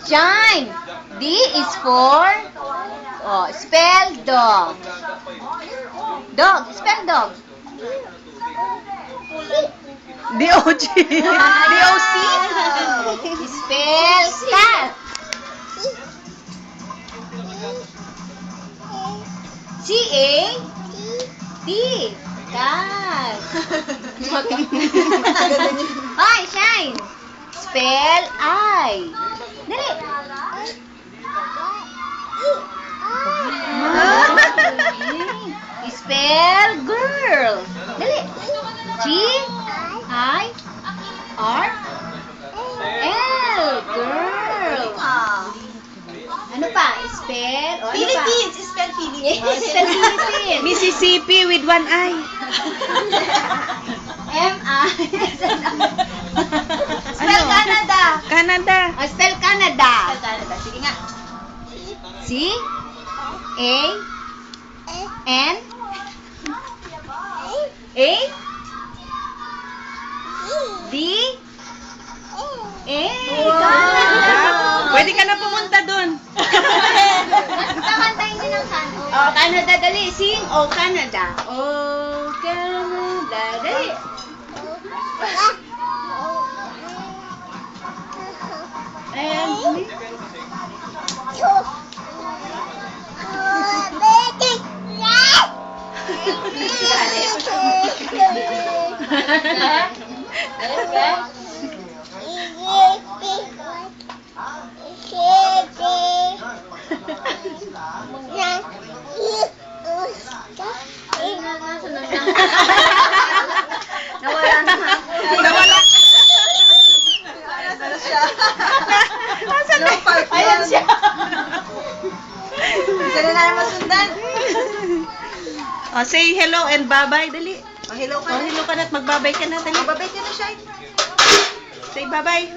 Shine. D is for, spell dog. Dog, spell dog. D-O-G. D-O-C. Spell cat. C-A-T. Cat. Hoy, Shine. Spell I. Dali. Spell girl. Dali. G-I-R-L. Girl. Ano pa? Spell? O, ano pa? Philippines! Spell Philippines! Spell Philippines. Mississippi with one eye. M-I. Spell Ano? Canada! Canada. Spell Canada. Spell Canada. Sige nga. C-A-N A D A Canada. Pwede ka na pumunta dun. Kakantayin din ang Canada. Oh, Canada, dali. Sing Oh Canada. Oh Canada, dali. And nawala na ako. Nawala. Ano siya? Nasaan na? Ayan siya. Isa na namin masundan. Oh, say hello and bye-bye. Dali. Oh, hello ka Oh, na. hello ka na at magbabay ka na. Dali. Mababait ka na siya. Say bye-bye.